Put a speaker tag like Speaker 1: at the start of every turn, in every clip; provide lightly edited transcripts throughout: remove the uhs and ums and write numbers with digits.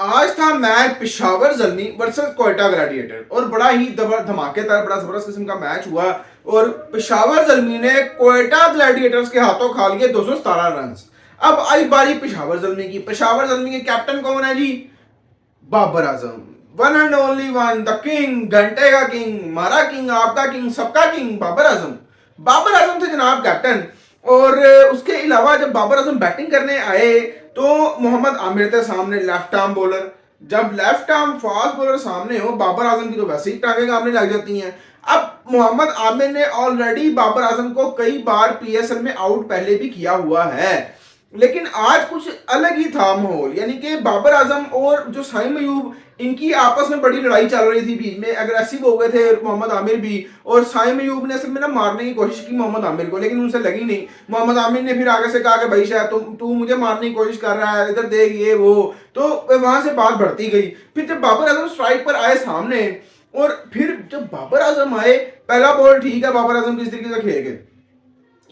Speaker 1: आज था match Peshawar Zalmi versus Quetta Gladiator और बड़ा ही धमाकेदार बड़ा जबरदस्त किस्म का मैच हुआ। और पेशावर जल्मी ने कोयटा ग्लैडिएटर्स के हाथों खा लिए 217 रन। अब आई बारी पेशावर जल्मी की। पेशावर जल्मी के कैप्टन कौन है जी? Babar Azam, one and only one, the king, घंटे का किंग, हमारा किंग, आपका किंग, सबका किंग, बाबर आजम। बाबर आजम थे जनाब कैप्टन। और उसके अलावा जब बाबर आजम बैटिंग करने आए तो मोहम्मद आमिर थे सामने, लेफ्ट आर्म बॉलर। जब लेफ्ट आर्म फास्ट बॉलर सामने हो, बाबर आजम की तो वैसे ही टांगे कामने लग जाती हैं। अब मोहम्मद आमिर ने ऑलरेडी बाबर आजम को कई बार पीएसएल में आउट पहले भी किया हुआ है, लेकिन आज कुछ अलग ही था माहौल। यानी कि बाबर आजम और जो साइम अयूब, इनकी आपस में बड़ी लड़ाई चल रही थी। बीच में अग्रेसिव हो गए थे मोहम्मद आमिर भी, और साइम अयूब ने असल में ना मारने की कोशिश की मोहम्मद आमिर को, लेकिन उनसे लगी नहीं। मोहम्मद आमिर ने फिर आगे से कहा कि भाई शायद तू मुझे मारने की कोशिश कर रहा है, इधर देख ये वो। तो वहां से बात बढ़ती गई। फिर जब बाबर आजम स्ट्राइक पर आए सामने, और फिर जब बाबर आजम आए, पहला बॉल ठीक है बाबर आजम किस तरीके से खेल गए।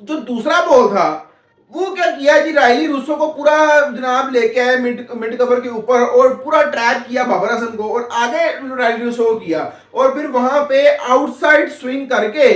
Speaker 1: जो दूसरा बॉल था वो क्या किया जी, रायली रूसो को पूरा जनाब लेके आए मिड कवर के ऊपर और पूरा ट्रैक किया बाबर आजम को, और आगे रायली रूसो को किया। और फिर वहां पे आउटसाइड स्विंग करके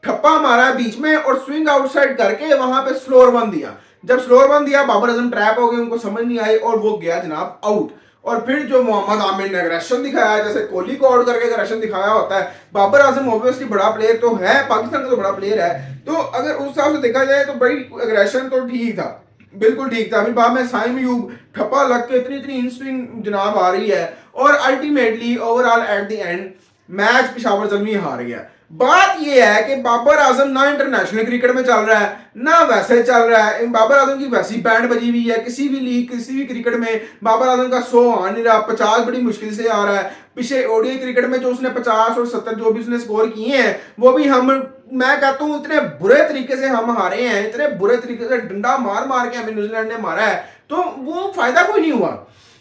Speaker 1: ठप्पा मारा बीच में, और स्विंग आउटसाइड करके वहां पे स्लोअर वन दिया। जब स्लोअर वन दिया, बाबर आजम ट्रैप हो गए, उनको समझ नहीं आई और वो गया जनाब आउट। और फिर जो मोहम्मद आमिर ने अग्रेशन दिखाया, जैसे कोहली को आउट करके अग्रेशन दिखाया होता है, बाबर आजम ऑब्वियसली बड़ा प्लेयर तो है, पाकिस्तान का तो बड़ा प्लेयर है, तो अगर उस हिसाब से देखा जाए तो बड़ी अग्रेशन तो ठीक था, बिल्कुल ठीक था। फिर बाद में साइम अयूब ठप्पा लग के इतनी इतनी इन स्विंग जनाब आ रही है, और ultimately overall at the end match Peshawar Zalmi हार गया। बात यह है कि बाबर आजम ना इंटरनेशनल क्रिकेट में चल रहा है ना वैसे चल रहा है। बाबर आजम की वैसी बैंड बजी हुई है, किसी भी लीग किसी भी क्रिकेट में बाबर आजम का 100 आ नहीं रहा, 50 बड़ी मुश्किल से आ रहा है। पिछले ओडीआई क्रिकेट में जो उसने 50 और 70 जो भी उसने स्कोर किए हैं, वो भी हम, मैं कहता हूं इतने बुरे तरीके से हम हारे हैं, इतने बुरे तरीके से डंडा मार मार के हमें न्यूजीलैंड ने मारा है, तो वो फायदा कोई नहीं हुआ।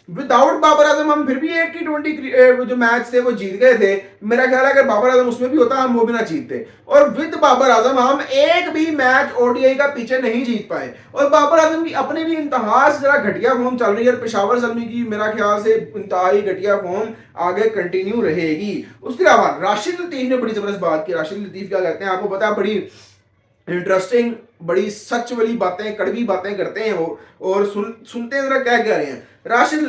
Speaker 1: विदाउट बाबर आजम हम फिर भी 80-20 जो मैच थे वो जीत गए थे। मेरा ख्याल है अगर बाबर आजम उसमें भी होता हम वो भी ना जीतते। और विद बाबर आजम हम एक भी मैच ओडीआई का पीछे नहीं जीत पाए। और बाबर आजम की अपने भी इंतहा से जरा घटिया फॉर्म चल रही है, और पेशावर जल्मी की मेरा ख्याल से इंतहाई घटिया फॉर्म आगे कंटिन्यू रहेगी। उसके अलावा राशिद लतीफ ने बड़ी जबरदस्त बात की। राशिद लतीफ क्या कहते हैं आपको पता है, बड़ी इंटरेस्टिंग, बड़ी सच वाली बातें, कड़वी बातें करते हैं वो, और सुनते हैं जरा क्या कह रहे हैं Rashid.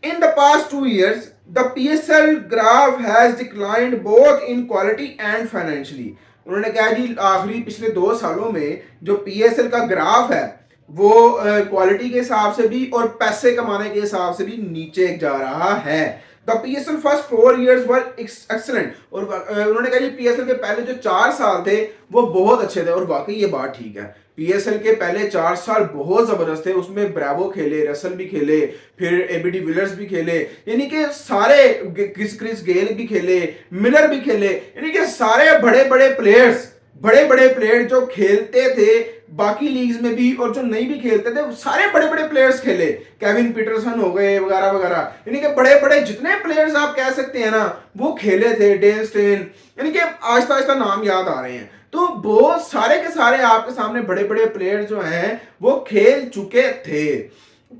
Speaker 1: In the past 2 years the PSL graph has declined both in quality and financially. उन्होंने कहा जी आखिरी पिछले 2 सालों में जो पीएसएल का ग्राफ है वो क्वालिटी के हिसाब से भी और पैसे कमाने के हिसाब से भी नीचे जा रहा है। The PSL first 4 years were excellent. और उन्होंने कहा जी पीएसएल के पहले जो 4 साल थे वो बहुत अच्छे थे, और वाकई ये बात ठीक है। पीएसएल के पहले 4 साल बहुत जबरदस्त थे, उसमें ब्रावो खेले, रसल भी खेले, फिर एबी डिविलियर्स भी खेले, यानी कि सारे, क्रिस गेल भी खेले, मिलर भी खेले, यानी कि सारे बड़े बड़े प्लेयर जो खेलते थे बाकी लीग्स में भी और जो नहीं भी खेलते थे, सारे बड़े बड़े प्लेयर्स खेले। केविन पीटरसन हो गए वगैरह वगैरह, यानी कि बड़े बड़े जितने प्लेयर्स आप कह सकते हैं ना वो खेले थे। डेल स्टेन, यानी कि आहिस्ता आहिस्ता नाम याद आ रहे हैं। तो बहुत सारे के सारे आपके सामने बड़े बड़े प्लेयर जो हैं वो खेल चुके थे।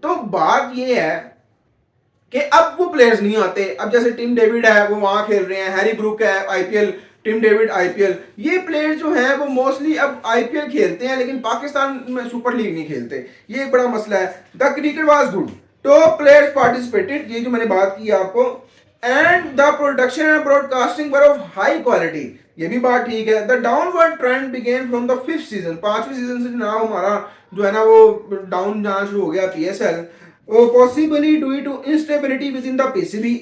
Speaker 1: तो बात ये है कि अब वो प्लेयर्स नहीं आते। अब जैसे टिम डेविड है वो वहां खेल रहे हैं, हैरी ब्रूक है आईपीएल, टिम डेविड आईपीएल, ये प्लेयर जो हैं वो मोस्टली अब आईपीएल खेलते हैं लेकिन पाकिस्तान में सुपर लीग नहीं खेलते। ये एक बड़ा मसला है। The cricket was good, top players participated, ये जो मैंने बात की आपको, and the production and broadcasting were of high quality, ये भी बात ठीक है। The downward trend begin from the 5th season, 5वें सीजन से जनाब हमारा जो है ना वो डाउन जाना शुरू हो गया PSL, possibly due to instability with in the PCB.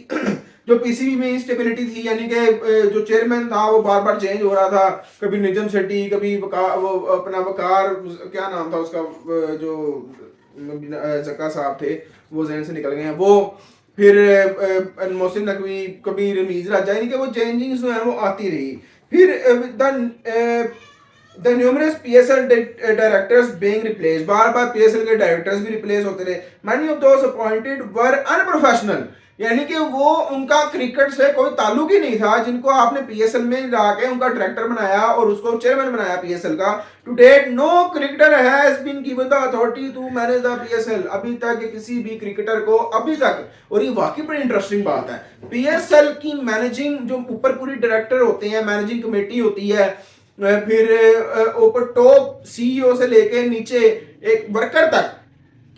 Speaker 1: जो पीसीबी में इंस्टेबिलिटी थी, यानी कि जो चेयरमैन था वो बार बार चेंज हो रहा था, कभी निजम शेट्टी, कभी वो अपना वकार, क्या नाम था उसका, जो जक्का साहब थे वो जहन से निकल गए हैं वो, फिर मोहसिन नकवी, कभी रमीज राजा, यानी कि वो चेंजिंग जो है वो आती रही। फिर the numerous PSL directors being replace, bar bar PSL के डायरेक्टर्स भी रिप्लेस होते रहे। Many of those appointed were unprofessional, यानी कि वो उनका क्रिकेट से कोई ताल्लुक ही नहीं था, जिनको आपने पीएसएल में जाके उनका डायरेक्टर बनाया और उसको चेयरमैन बनाया पीएसएल का। To date no cricketer has been given the authority to manage the PSL. अभी तक किसी भी क्रिकेटर को अभी तक, और ये वाकई बड़ी इंटरेस्टिंग बात है, पीएसएल की मैनेजिंग जो ऊपर पूरी डायरेक्टर होते हैं, मैनेजिंग कमेटी होती है, फिर ऊपर टॉप सीईओ से लेके नीचे एक वर्कर तक,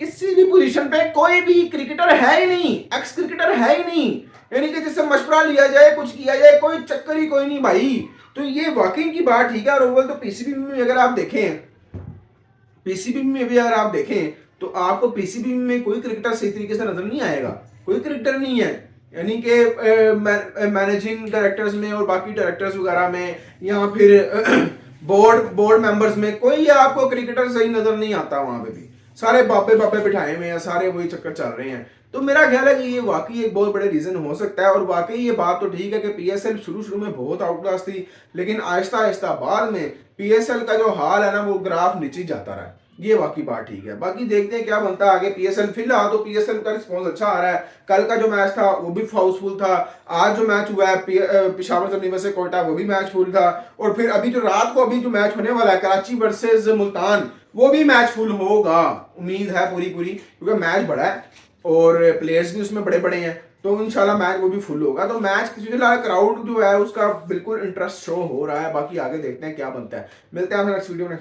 Speaker 1: किसी भी पोजीशन पे कोई भी क्रिकेटर है ही नहीं, एक्स क्रिकेटर है ही नहीं, यानी कि जिससे मशवरा लिया जाए, कुछ किया जाए, कोई चक्कर ही कोई नहीं भाई। तो ये वाकई की बात ठीक है। और ओवल तो पीसीबी में अगर आप देखें, पीसीबी में भी अगर आप देखें तो आपको पीसीबी में कोई क्रिकेटर सही तरीके से नजर नहीं आएगा, कोई क्रिकेटर नहीं है। यानी कि मैनेजिंग डायरेक्टर्स में और बाकी डायरेक्टर्स वगैरह में या फिर बोर्ड मेंबर्स में कोई आपको क्रिकेटर सही नजर नहीं आता। वहां पे भी सारे बापे बापे बिठाए हुए हैं, सारे वही चक्कर चल रहे हैं। तो मेरा ख्याल है कि ये वाकई एक बहुत बड़े रीजन हो सकता है। और वाकई ये बात तो ठीक है कि पीएसएल शुरू में बहुत आउटक्लास थी, लेकिन आहिस्ता आहिस्ता बाद में पीएसएल का जो हाल है ना, वो ग्राफ नीचे जाता रहा। ये वाकई बात ठीक है। बाकी देखते हैं क्या बनता है आगे। पीएसएल फिलहाल तो पीएसएल का रिस्पॉन्स अच्छा आ रहा है। कल का जो मैच था वो भी हाउसफुल था। आज जो मैच हुआ है पेशावर जमीन वर्सेस कोयटा, वो भी मैच फुल था। और फिर अभी जो रात को अभी जो मैच होने वाला है कराची वर्सेस मुल्तान, वो भी मैच फुल होगा, उम्मीद है पूरी क्योंकि मैच बड़ा है और प्लेयर्स भी उसमें बड़े बड़े हैं। तो इंशाल्लाह मैच वो भी फुल होगा। तो मैच फिलहाल क्राउड जो है उसका बिल्कुल इंटरेस्ट शो हो रहा है। बाकी आगे देखते हैं क्या बनता है। मिलते हैं नेक्स्ट वीडियो में।